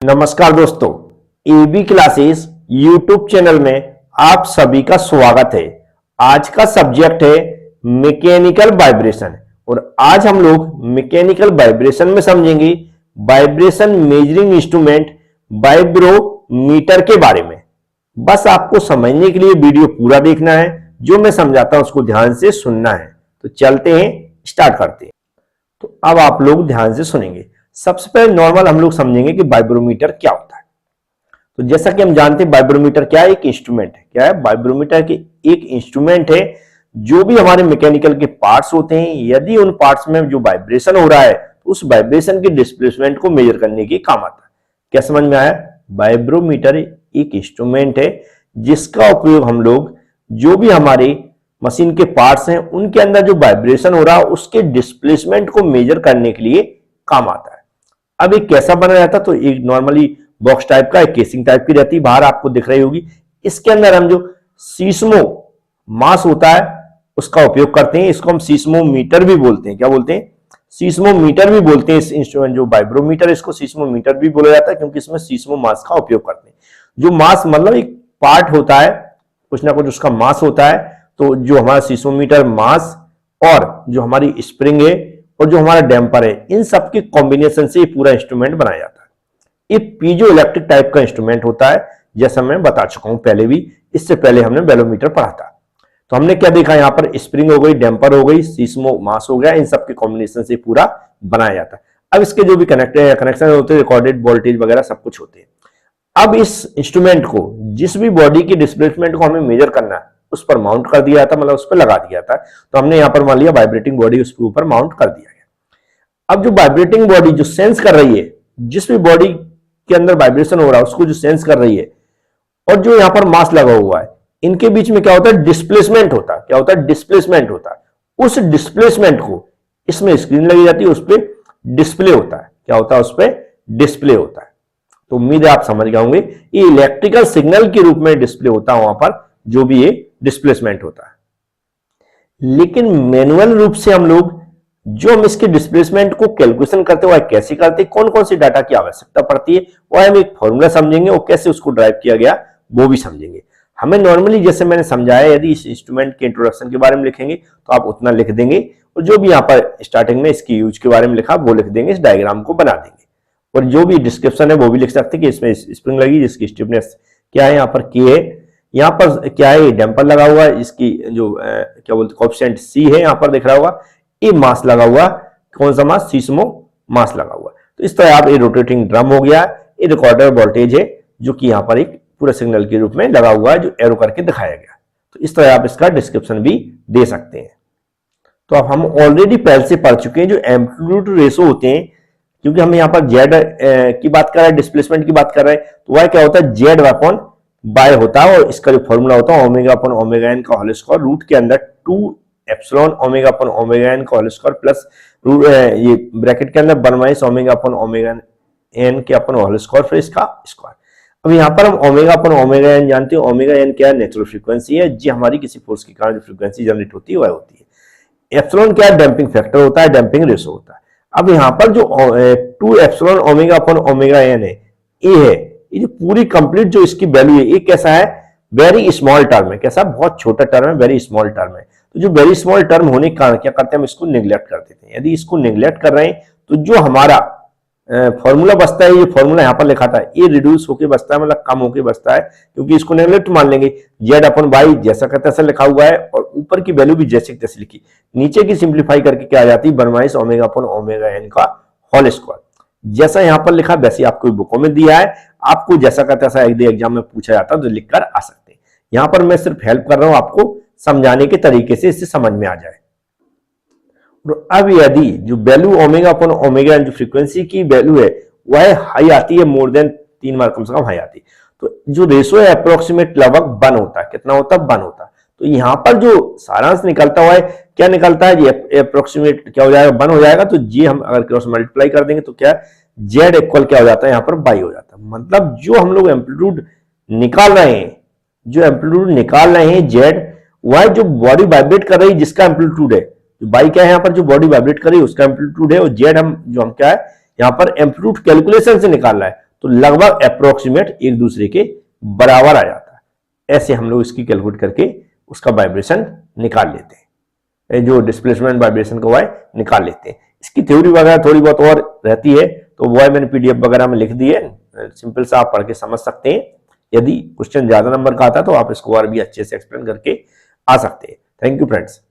नमस्कार दोस्तों, AB classes YouTube channel में आप सभी का स्वागत है। आज का सब्जेक्ट है मैकेनिकल वाइब्रेशन और आज हम लोग मैकेनिकल वाइब्रेशन में समझेंगे वाइब्रेशन मेजरिंग इंस्ट्रूमेंट वाइब्रोमीटर के बारे में। बस आपको समझने के लिए वीडियो पूरा देखना है, जो मैं समझाता हूं उसको ध्यान से सुनना है। तो चलते हैं, स्टार्ट करते हैं। तो अब आप लोग ध्यान से सुनेंगे। सबसे पहले नॉर्मल हम लोग समझेंगे कि वाइब्रोमीटर क्या होता है। तो जैसा कि हम जानते हैं वाइब्रोमीटर क्या है, एक इंस्ट्रूमेंट है। क्या है? वाइब्रोमीटर की एक इंस्ट्रूमेंट है। जो भी हमारे मैकेनिकल के पार्ट्स होते हैं, यदि उन पार्ट्स में जो वाइब्रेशन हो रहा है तो उस वाइब्रेशन के डिस्प्लेसमेंट को मेजर करने के काम आता है। क्या समझ में आया? वाइब्रोमीटर एक इंस्ट्रूमेंट है जिसका उपयोग हम लोग जो भी हमारे मशीन के पार्ट्स हैं उनके अंदर जो वाइब्रेशन हो रहा है उसके डिस्प्लेसमेंट को मेजर करने के लिए काम आता है। अब एक कैसा बना रहता, तो एक नॉर्मली बॉक्स टाइप का, एक केसिंग टाइप की रहती है, बाहर आपको दिख रही होगी। इसके अंदर हम जो सीस्मो मास होता है उसका उपयोग करते हैं। इसको हम सीस्मोमीटर भी बोलते हैं। क्या बोलते हैं? सीस्मोमीटर भी बोलते हैं। इस इंस्ट्रूमेंट जो वाइब्रोमीटर, इसको सीस्मोमीटर भी बोला जाता है क्योंकि इसमें सीस्मो मास का उपयोग करते हैं। जो मास मतलब एक पार्ट होता है, कुछ ना कुछ उसका मास होता है। तो जो हमारा सीस्मोमीटर मास और जो हमारी स्प्रिंग है और जो हमारा डैम्पर है, इन सब के कॉम्बिनेशन से ये पूरा इंस्ट्रूमेंट बनाया जाता है। ये पीजो इलेक्ट्रिक टाइप का इंस्ट्रूमेंट होता है, जैसा मैं बता चुका हूं पहले भी। इससे पहले हमने बैरोमीटर पढ़ा था। तो हमने क्या देखा, यहां पर स्प्रिंग हो गई, डैम्पर हो गई, सीस्मो मास हो गया, इन सब के कॉम्बिनेशन से पूरा बनाया जाता है। अब इसके जो भी कनेक्शन होते हैं, रिकॉर्डेड वोल्टेज वगैरह सब कुछ होते हैं। अब इस इंस्ट्रूमेंट को, जिस भी बॉडी की डिस्प्लेसमेंट को हमें मेजर करना है, उस पर माउंट कर दिया था, मतलब उस पर लगा दिया था। तो हमने यहां पर मान लिया वाइब्रेटिंग बॉडी उसके ऊपर माउंट कर दिया गया। अब जो वाइब्रेटिंग बॉडी जो सेंस कर रही है, जिस भी बॉडी के अंदर वाइब्रेशन हो रहा है उसको जो सेंस कर रही है, और जो यहां पर मास लगा हुआ है, इनके बीच में क्या होता है? डिस्प्लेसमेंट होता है। क्या होता है? डिस्प्लेसमेंट होता है। उस डिस्प्लेसमेंट को इसमें स्क्रीन लगी जाती है, उस पर डिस्प्ले होता है। क्या होता है? उस पर डिस्प्ले होता है। तो उम्मीद है आप समझ गए होंगे। ये इलेक्ट्रिकल सिग्नल के रूप में डिस्प्ले होता है वहां पर, जो भी ये डिस्प्लेसमेंट होता है। लेकिन मैनुअल रूप से हम लोग जो हम इसके डिस्प्लेसमेंट को कैलकुलेशन करते हैं, वह कैसे करते हैं, कौन कौन सी डाटा की आवश्यकता पड़ती है, वह हम एक फॉर्मूला समझेंगे और कैसे उसको ड्राइव किया गया वो भी समझेंगे। हमें नॉर्मली जैसे मैंने समझाया, यदि इस इंस्ट्रूमेंट के इंट्रोडक्शन के बारे में लिखेंगे तो आप उतना लिख देंगे, और जो भी यहाँ पर स्टार्टिंग में इसकी यूज के बारे में लिखा वो लिख देंगे, इस डायग्राम को बना देंगे। और जो भी डिस्क्रिप्शन है वो भी लिख सकते हैं कि इसमें स्प्रिंग लगी जिसकी स्टिफनेस क्या है, यहाँ पर के है, यहाँ पर क्या है, डैम्पर लगा हुआ है, इसकी जो क्या बोलते कोएफिशिएंट सी है, यहाँ पर दिख रहा होगा। ये मास लगा हुआ, कौन सा मास? सीस्मो मास लगा हुआ। तो इस तरह आप ये रोटेटिंग ड्रम हो गया, ये रिकॉर्डर वोल्टेज है जो कि यहाँ पर एक पूरा सिग्नल के रूप में लगा हुआ है, जो एरो करके दिखाया गया। तो इस तरह आप इसका डिस्क्रिप्शन भी दे सकते हैं। तो अब हम ऑलरेडी पहले से पढ़ चुके हैं जो एम्पलीट्यूड रेशो होते हैं, क्योंकि हम यहाँ पर जेड की बात कर रहे हैं, डिस्प्लेसमेंट की बात कर रहे हैं, तो वह क्या होता है? जेड अपॉन बाय होता है, और इसका जो फॉर्मूला होता है ओमेगा अपॉन ओमेगा एन का होल स्क्वायर, रूट के अंदर 2 epsilon omega upon omega n का होल स्क्वायर प्लस ये ब्रैकेट के अंदर 1 minus omega upon omega n के अपन होल स्क्वायर, फिर इसका स्क्वायर। अब यहाँ पर हम ओमेगा अपॉन ओमेगा एन जानते हैं। ओमेगा एन क्या है? नेचुरल फ्रीक्वेंसी है, जी हमारी किसी फोर्स के कारण जो फ्रीक्वेंसी जनरेट होती है वह होती है। एप्सिलॉन क्या है? डैम्पिंग फैक्टर होता है, डैम्पिंग रेशो होता है। अब यहाँ पर जो 2 epsilon omega upon omega n है, ये है, ये जो पूरी कंप्लीट जो इसकी वैल्यू है, ये कैसा है? वेरी स्मॉल टर्म है। कैसा? बहुत छोटा टर्म है, वेरी स्मॉल टर्म है। तो जो वेरी स्मॉल टर्म होने के कारण क्या करते हैं, हम इसको निगलेक्ट कर देते हैं। यदि इसको निगलेक्ट कर रहे हैं तो जो हमारा फॉर्मूला बचता है, ये फॉर्मूला यहाँ पर लिखा था, ये रिड्यूस होके बचता है, मतलब कम होके बचता है, क्योंकि इसको निगलेक्ट मान लेंगे। जेड अपन वाई जैसा का तैसा लिखा हुआ है, और ऊपर की वैल्यू भी जैसे तैसे लिखी, नीचे की सिंप्लीफाई करके क्या आ जाती है? 1 minus omega upon omega n का होल स्क्वायर। जैसा यहाँ पर लिखा वैसे आपको बुकों में दिया है, आपको जैसा का तैसा एग्जाम में पूछा जाता है तो लिखकर आ सकते हैं। यहाँ पर मैं सिर्फ हेल्प कर रहा हूं आपको समझाने के तरीके से, इससे समझ में आ जाए। अब यदि जो वैल्यू ओमेगा अपॉन ओमेगा जो फ्रीक्वेंसी की वैल्यू है वह हाई आती है, मोर देन 3 बार कम से कम हाई आती है, तो जो रेशो है अप्रोक्सीमेट लगभग 1 होता है। कितना होता है? 1 होता है। तो यहाँ पर जो सारांश निकलता हुआ है, क्या निकलता है? ये अप्रोक्सीमेट क्या हो जाएगा? 1 हो जाएगा। तो जी हम अगर क्रॉस मल्टीप्लाई कर देंगे तो क्या जेड इक्वल क्या हो जाता है? यहाँ पर बाई हो जाता है। मतलब जो हम लोग एम्पलीट्यूड निकाल रहे हैं, जो एम्पलीट्यूड निकाल रहे हैं जेड, वह जो बॉडी वाइब्रेट कर रही है जिसका एम्पलीट्यूड है, बाई क्या है यहाँ पर? जो बॉडी वाइब्रेट कर रही है उसका एम्पलीट्यूड है, और जेड हम क्या है यहाँ पर एम्पलीट्यूड कैलकुलेशन से निकाल रहा है, तो लगभग अप्रोक्सीमेट एक दूसरे के बराबर आ जाता है। ऐसे हम लोग इसकी कैलकुलेट करके उसका वाइब्रेशन निकाल लेते हैं, जो डिस्प्लेसमेंट वाइब्रेशन का है निकाल लेते हैं। इसकी थ्योरी वगैरह थोड़ी बहुत और रहती है, तो वो मैंने पीडीएफ वगैरह में लिख दी है, सिंपल सा आप पढ़ के समझ सकते हैं। यदि क्वेश्चन ज्यादा नंबर का आता है तो आप इसको और भी अच्छे से एक्सप्लेन करके आ सकते हैं। Thank you friends.